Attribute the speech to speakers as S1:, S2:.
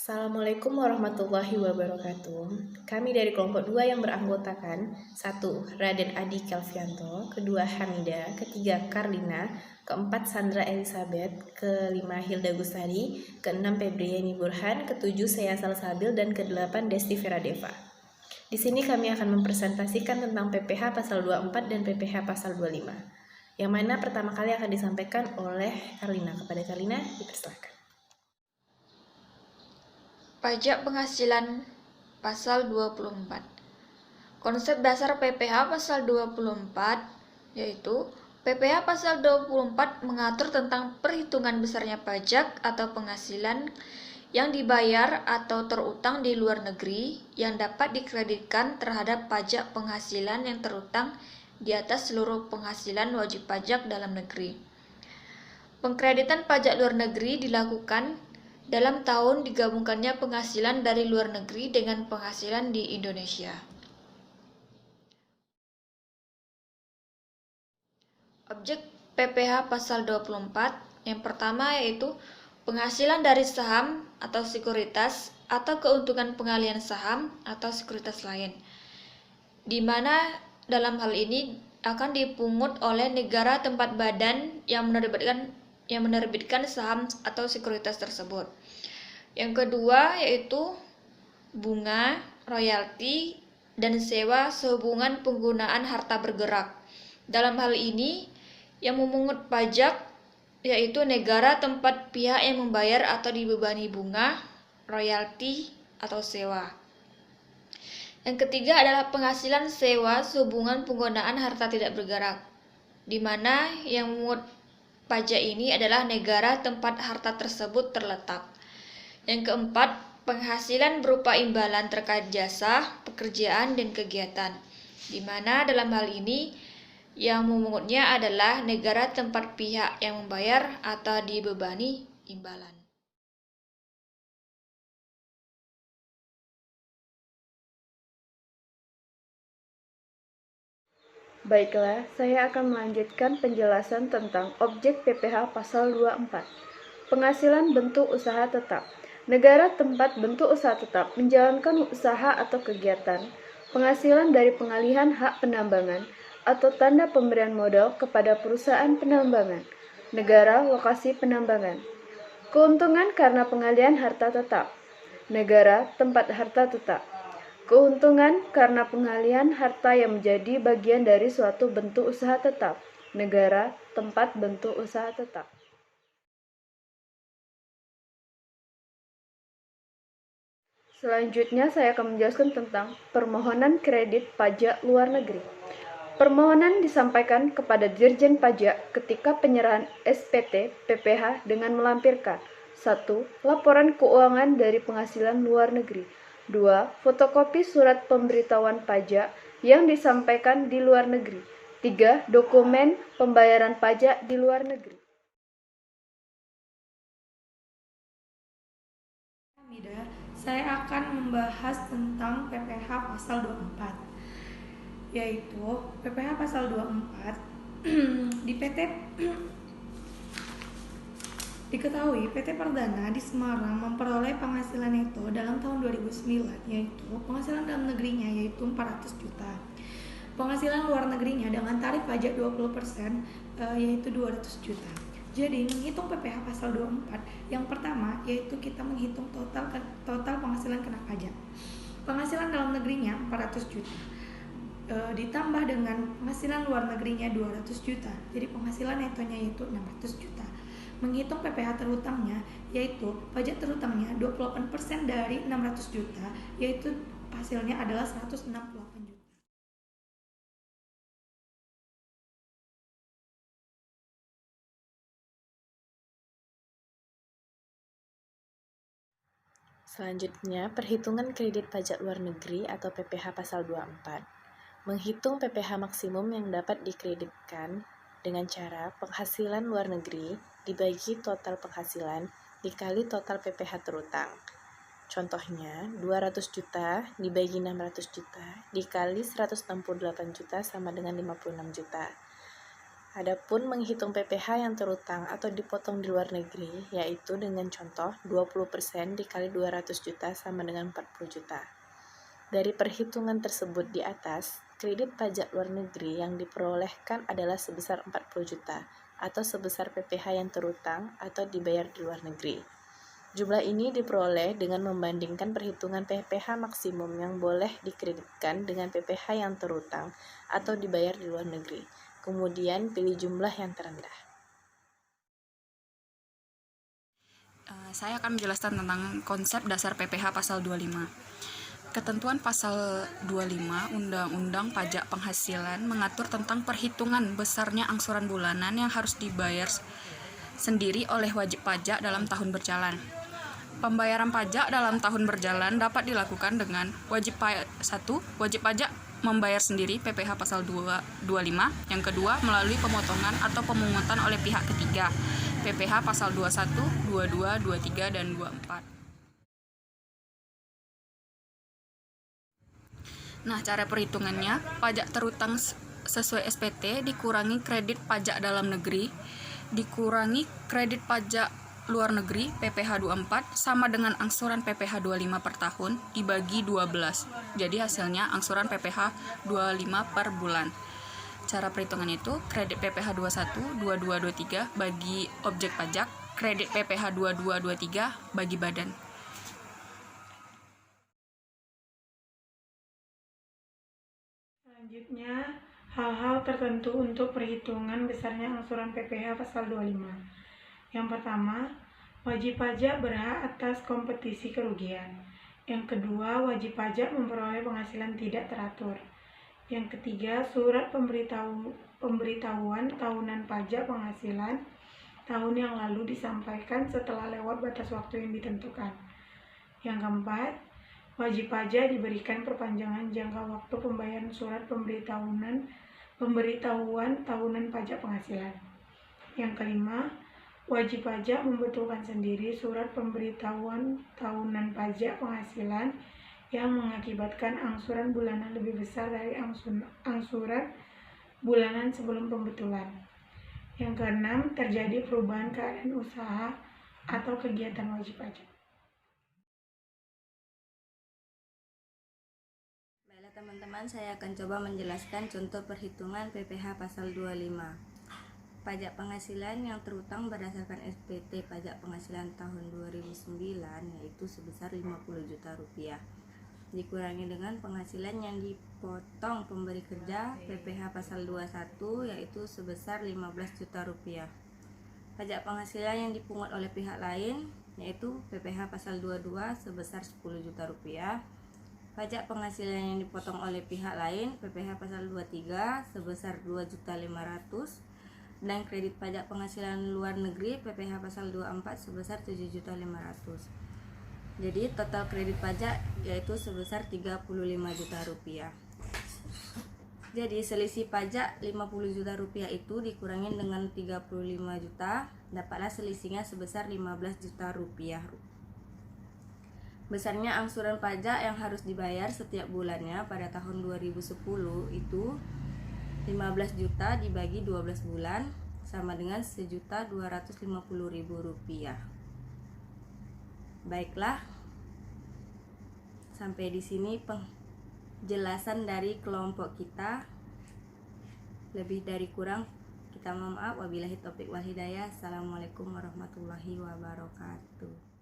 S1: Assalamualaikum warahmatullahi wabarakatuh. Kami dari kelompok 2 yang beranggotakan 1. Raden Adi Kelvianto, kedua Hamida, ketiga Karlina, keempat Sandra Elizabeth, kelima Hilda Gustari, keenam Febriani Burhan, ketujuh Saya Salsabil, dan kedelapan Desti Feradeva. Di sini kami akan mempresentasikan tentang PPH pasal 24 dan PPH pasal 25. Yang mana pertama kali akan disampaikan oleh Karlina. Kepada Karlina, dipersilakan.
S2: Pajak penghasilan pasal 24. Konsep dasar PPH pasal 24 yaitu PPH pasal 24 mengatur tentang perhitungan besarnya pajak atau penghasilan yang dibayar atau terutang di luar negeri yang dapat dikreditkan terhadap pajak penghasilan yang terutang di atas seluruh penghasilan wajib pajak dalam negeri. Pengkreditan pajak luar negeri dilakukan dalam tahun digabungkannya penghasilan dari luar negeri dengan penghasilan di Indonesia. Objek PPH pasal 24 yang pertama yaitu penghasilan dari saham atau sekuritas atau keuntungan pengalihan saham atau sekuritas lain, di mana dalam hal ini akan dipungut oleh negara tempat badan yang menerbitkan saham atau sekuritas tersebut. Yang kedua yaitu bunga, royalti, dan sewa sehubungan penggunaan harta bergerak. Dalam hal ini, yang memungut pajak yaitu negara tempat pihak yang membayar atau dibebani bunga, royalti, atau sewa. Yang ketiga adalah penghasilan sewa sehubungan penggunaan harta tidak bergerak, di mana yang memungut pajak ini adalah negara tempat harta tersebut terletak. Yang keempat, penghasilan berupa imbalan terkait jasa, pekerjaan, dan kegiatan, di mana dalam hal ini yang memungutnya adalah negara tempat pihak yang membayar atau dibebani imbalan.
S3: Baiklah, saya akan melanjutkan penjelasan tentang objek PPH pasal 24. Penghasilan bentuk usaha tetap. Negara tempat bentuk usaha tetap menjalankan usaha atau kegiatan, penghasilan dari pengalihan hak penambangan atau tanda pemberian modal kepada perusahaan penambangan, negara lokasi penambangan. Keuntungan karena pengalihan harta tetap. Negara tempat harta tetap. Keuntungan karena pengalihan harta yang menjadi bagian dari suatu bentuk usaha tetap. Negara tempat bentuk usaha tetap. Selanjutnya saya akan menjelaskan tentang permohonan kredit pajak luar negeri. Permohonan disampaikan kepada Dirjen Pajak ketika penyerahan SPT PPH dengan melampirkan 1. Laporan keuangan dari penghasilan luar negeri. 2. Fotokopi surat pemberitahuan pajak yang disampaikan di luar negeri. 3. Dokumen pembayaran pajak di luar negeri.
S4: Saya akan membahas tentang PPH pasal 24, yaitu PPH pasal 24 di PT diketahui PT Perdana di Semarang memperoleh penghasilan neto dalam tahun 2009, yaitu penghasilan dalam negerinya yaitu 400 juta. Penghasilan luar negerinya dengan tarif pajak 20% yaitu 200 juta. Jadi menghitung PPH pasal 24, yang pertama yaitu kita menghitung total penghasilan kena pajak. Penghasilan dalam negerinya 400 juta. Ditambah dengan penghasilan luar negerinya 200 juta. Jadi penghasilan netonya yaitu 600 juta. Menghitung PPH terutangnya yaitu pajak terutangnya 28% dari 600 juta, yaitu hasilnya adalah 168 juta.
S1: Selanjutnya, perhitungan kredit pajak luar negeri atau PPH pasal 24. Menghitung PPH maksimum yang dapat dikreditkan dengan cara penghasilan luar negeri dibagi total penghasilan dikali total PPH terutang. Contohnya, 200 juta dibagi 600 juta dikali 168 juta sama dengan 56 juta. Adapun menghitung PPh yang terutang atau dipotong di luar negeri, yaitu dengan contoh 20% dikali 200 juta sama dengan 40 juta. Dari perhitungan tersebut di atas, kredit pajak luar negeri yang diperolehkan adalah sebesar 40 juta atau sebesar PPh yang terutang atau dibayar di luar negeri. Jumlah ini diperoleh dengan membandingkan perhitungan PPh maksimum yang boleh dikreditkan dengan PPh yang terutang atau dibayar di luar negeri. Kemudian pilih jumlah yang terendah.
S5: Saya akan menjelaskan tentang konsep dasar PPh pasal 25. Ketentuan pasal 25 Undang-Undang Pajak Penghasilan mengatur tentang perhitungan besarnya angsuran bulanan yang harus dibayar sendiri oleh wajib pajak dalam tahun berjalan. Pembayaran pajak dalam tahun berjalan dapat dilakukan dengan wajib pajak membayar sendiri PPh pasal 25, yang kedua melalui pemotongan atau pemungutan oleh pihak ketiga PPh pasal 21, 22, 23, dan 24. Nah, cara perhitungannya, pajak terutang sesuai SPT dikurangi kredit pajak dalam negeri dikurangi kredit pajak luar negeri PPh 24 sama dengan angsuran PPh 25 per tahun dibagi 12. Jadi hasilnya angsuran PPh 25 per bulan. Cara perhitungannya itu kredit PPh 21, 22, 23 bagi objek pajak, kredit PPh 22, 23 bagi badan.
S6: Selanjutnya, hal-hal tertentu untuk perhitungan besarnya angsuran PPh pasal 25. Yang pertama, wajib pajak berhak atas kompetisi kerugian. Yang kedua, wajib pajak memperoleh penghasilan tidak teratur. Yang ketiga, surat pemberitahuan tahunan pajak penghasilan tahun yang lalu disampaikan setelah lewat batas waktu yang ditentukan. Yang keempat, wajib pajak diberikan perpanjangan jangka waktu pembayaran surat pemberitahuan tahunan pajak penghasilan. Yang kelima, wajib pajak membetulkan sendiri surat pemberitahuan tahunan pajak penghasilan yang mengakibatkan angsuran bulanan lebih besar dari angsuran bulanan sebelum pembetulan. Yang keenam, terjadi perubahan keadaan usaha atau kegiatan wajib pajak.
S7: Baiklah teman-teman, saya akan coba menjelaskan contoh perhitungan PPh pasal 25. Pajak penghasilan yang terutang berdasarkan SPT pajak penghasilan tahun 2009 yaitu sebesar 50 juta rupiah. Dikurangi dengan penghasilan yang dipotong pemberi kerja PPh pasal 21 yaitu sebesar 15 juta rupiah. Pajak penghasilan yang dipungut oleh pihak lain yaitu PPh pasal 22 sebesar 10 juta rupiah. Pajak penghasilan yang dipotong oleh pihak lain PPh pasal 23 sebesar 2.500.000 dan kredit pajak penghasilan luar negeri PPh pasal 24 sebesar 7.500.000. Jadi total kredit pajak yaitu sebesar 35 juta rupiah. Jadi selisih pajak 50 juta rupiah itu dikurangi dengan 35 juta, dapatlah selisihnya sebesar 15 juta rupiah. Besarnya angsuran pajak yang harus dibayar setiap bulannya pada tahun 2010 itu 15 juta dibagi 12 bulan sama dengan 1.250.000 rupiah. Baiklah, sampai di sini penjelasan dari kelompok kita. Lebih dari kurang kita mohon maaf. Wabillahi taufiq wal hidayah. Assalamualaikum warahmatullahi wabarakatuh.